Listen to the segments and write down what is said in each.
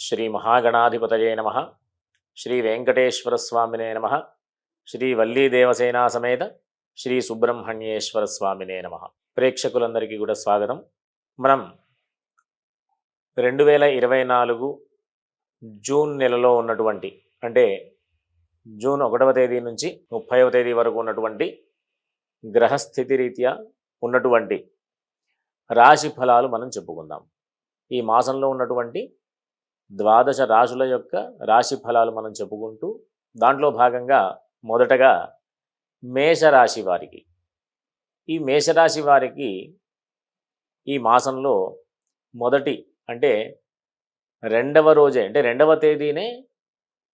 శ్రీ మహాగణాధిపతయే నమః. శ్రీ వెంకటేశ్వర స్వామినే నమః. శ్రీ వల్లీ దేవసేనా సమేత శ్రీ సుబ్రహ్మణ్యేశ్వర స్వామినే నమః. ప్రేక్షకులందరికీ కూడా స్వాగతం. మనం 2024 జూన్ నెలలో ఉన్నటువంటి అంటే జూన్ 1వ తేదీ నుంచి 30వ తేదీ వరకు ఉన్నటువంటి గ్రహస్థితి రీత్యా ఉన్నటువంటి రాశి ఫలాలు మనం చెప్పుకుందాం. ఈ మాసంలో ఉన్నటువంటి 12 రాశుల యొక్క రాశి ఫలాలు మనం చెప్పుకుంటూ దాంట్లో భాగంగా మొదటగా మేషరాశి వారికి, ఈ మేషరాశి వారికి ఈ మాసంలో మొదటి అంటే రెండవ రోజే అంటే 2వ తేదీనే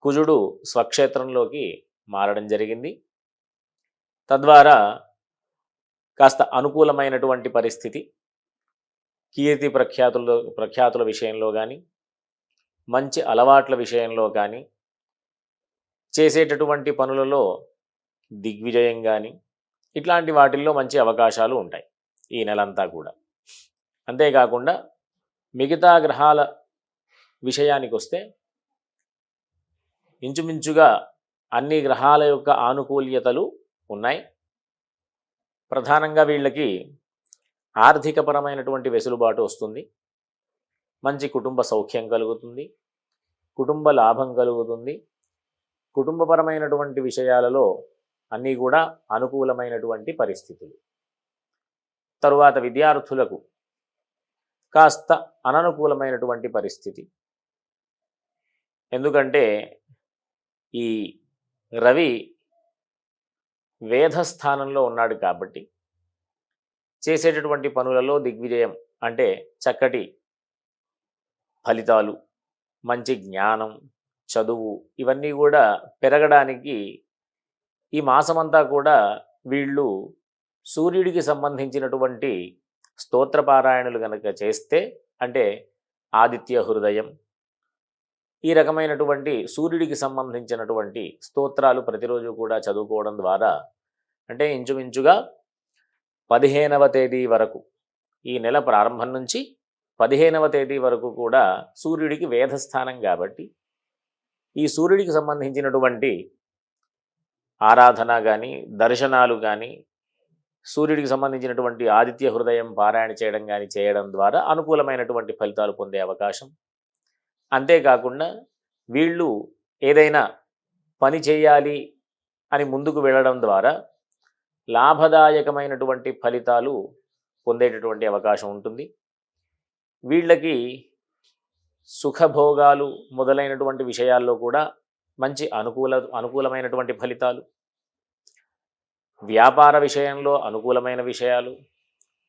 కుజుడు స్వక్షేత్రంలోకి మారడం జరిగింది. తద్వారా కాస్త అనుకూలమైనటువంటి పరిస్థితి, కీర్తి ప్రఖ్యాతుల విషయంలో కానీ, మంచి అలవాట్ల విషయంలో కానీ, చేసేటటువంటి పనులలో దిగ్విజయం కానీ, ఇట్లాంటి వాటిల్లో మంచి అవకాశాలు ఉంటాయి ఈ నెలంతా కూడా. అంతేకాకుండా మిగతా గ్రహాల విషయానికి వస్తే ఇంచుమించుగా అన్ని గ్రహాల యొక్క ఆనుకూల్యతలు ఉన్నాయి. ప్రధానంగా వీళ్ళకి ఆర్థికపరమైనటువంటి వెసులుబాటు వస్తుంది, మంచి కుటుంబ సౌఖ్యం కలుగుతుంది, కుటుంబ లాభం కలుగుతుంది, కుటుంబపరమైనటువంటి విషయాలలో అన్నీ కూడా అనుకూలమైనటువంటి పరిస్థితులు. తరువాత విద్యార్థులకు కాస్త అననుకూలమైనటువంటి పరిస్థితి. ఎందుకంటే ఈ రవి వేధస్థానంలో ఉన్నాడు కాబట్టి చేసేటటువంటి పనులలో దిగ్విజయం అంటే చక్కటి ఫలితాలు, మంచి జ్ఞానం, చదువు ఇవన్నీ కూడా పెరగడానికి ఈ మాసమంతా కూడా వీళ్ళు సూర్యుడికి సంబంధించినటువంటి స్తోత్రపారాయణలు కనుక చేస్తే, అంటే ఆదిత్య హృదయం ఈ రకమైనటువంటి సూర్యుడికి సంబంధించినటువంటి స్తోత్రాలు ప్రతిరోజు కూడా చదువుకోవడం ద్వారా, అంటే ఇంచుమించుగా 15వ తేదీ వరకు, ఈ నెల ప్రారంభం నుంచి 15వ తేదీ వరకు కూడా సూర్యుడికి వేధస్థానం కాబట్టి ఈ సూర్యుడికి సంబంధించినటువంటి ఆరాధన కానీ, దర్శనాలు కానీ, సూర్యుడికి సంబంధించినటువంటి ఆదిత్య హృదయం పారాయణ చేయడం కానీ చేయడం ద్వారా అనుకూలమైనటువంటి ఫలితాలు పొందే అవకాశం. అంతేకాకుండా వీళ్ళు ఏదైనా పని చేయాలి అని ముందుకు వెళ్ళడం ద్వారా లాభదాయకమైనటువంటి ఫలితాలు పొందేటటువంటి అవకాశం ఉంటుంది. వీళ్ళకి సుఖభోగాలు మొదలైనటువంటి విషయాల్లో కూడా మంచి అనుకూలమైనటువంటి ఫలితాలు, వ్యాపార విషయంలో అనుకూలమైన విషయాలు,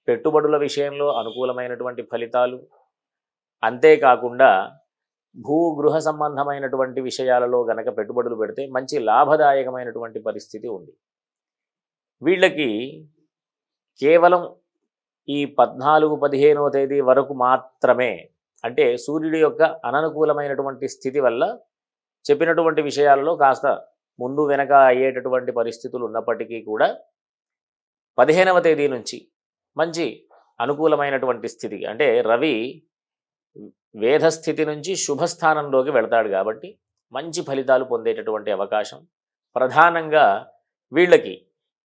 పెట్టుబడుల విషయంలో అనుకూలమైనటువంటి ఫలితాలు, అంతేకాకుండా భూగృహ సంబంధమైనటువంటి విషయాలలో గనక పెట్టుబడులు పెడితే మంచి లాభదాయకమైనటువంటి పరిస్థితి ఉంది. వీళ్ళకి కేవలం ఈ 14-15వ తేదీ వరకు మాత్రమే, అంటే సూర్యుడి యొక్క అననుకూలమైనటువంటి స్థితి వల్ల చెప్పినటువంటి విషయాలలో కాస్త ముందు వెనక అయ్యేటటువంటి పరిస్థితులు ఉన్నప్పటికీ కూడా 15వ తేదీ నుంచి మంచి అనుకూలమైనటువంటి స్థితికి, అంటే రవి వేధస్థితి నుంచి శుభస్థానంలోకి వెళతాడు కాబట్టి మంచి ఫలితాలు పొందేటటువంటి అవకాశం. ప్రధానంగా వీళ్ళకి,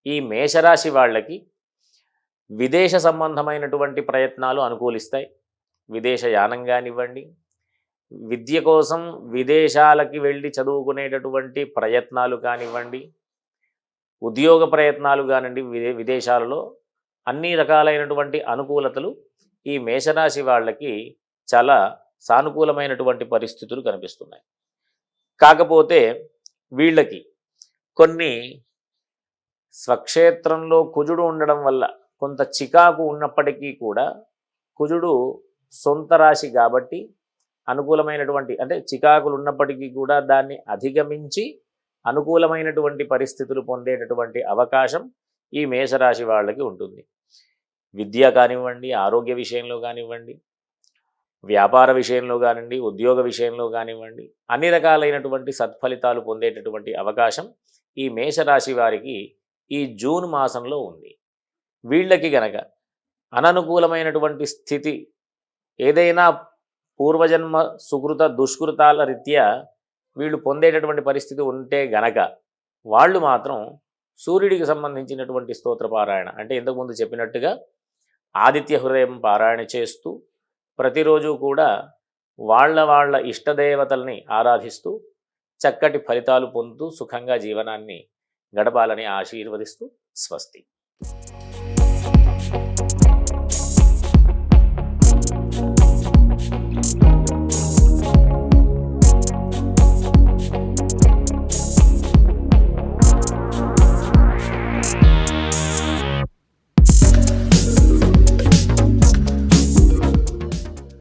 ఈ మేషరాశి వాళ్ళకి విదేశ సంబంధమైనటువంటి ప్రయత్నాలు అనుకూలిస్తాయి. విదేశ యానం కానివ్వండి, విద్య కోసం విదేశాలకి వెళ్ళి చదువుకునేటటువంటి ప్రయత్నాలు కానివ్వండి, ఉద్యోగ ప్రయత్నాలు కానివ్వండి, విదేశాలలో అన్ని రకాలైనటువంటి అనుకూలతలు ఈ మేషరాశి వాళ్ళకి చాలా సానుకూలమైనటువంటి పరిస్థితులు కనిపిస్తున్నాయి. కాకపోతే వీళ్ళకి కొన్ని స్వక్షేత్రంలో కుజుడు ఉండడం వల్ల కొంత చికాకు ఉన్నప్పటికీ కూడా, కుజుడు సొంత రాశి కాబట్టి అనుకూలమైనటువంటి, అంటే చికాకులు ఉన్నప్పటికీ కూడా దాన్ని అధిగమించి అనుకూలమైనటువంటి పరిస్థితులు పొందేటటువంటి అవకాశం ఈ మేషరాశి వాళ్ళకి ఉంటుంది. విద్య కానివ్వండి, ఆరోగ్య విషయంలో కానివ్వండి, వ్యాపార విషయంలో కానివ్వండి, ఉద్యోగ విషయంలో కానివ్వండి, అన్ని రకాలైనటువంటి సత్ఫలితాలు పొందేటటువంటి అవకాశం ఈ మేషరాశి వారికి ఈ జూన్ మాసంలో ఉంది. వీళ్ళకి గనక అననుకూలమైనటువంటి స్థితి ఏదైనా పూర్వజన్మ సుకృత దుష్కృతాల రీత్యా వీళ్ళు పొందేటటువంటి పరిస్థితి ఉంటే గనక వాళ్ళు మాత్రం సూర్యుడికి సంబంధించినటువంటి స్తోత్ర పారాయణ అంటే ఇంతకుముందు చెప్పినట్టుగా ఆదిత్య హృదయం పారాయణ చేస్తూ ప్రతిరోజు కూడా వాళ్ళ ఇష్టదేవతల్ని ఆరాధిస్తూ చక్కటి ఫలితాలు పొందుతూ సుఖంగా జీవనాన్ని గడపాలని ఆశీర్వదిస్తూ స్వస్తి.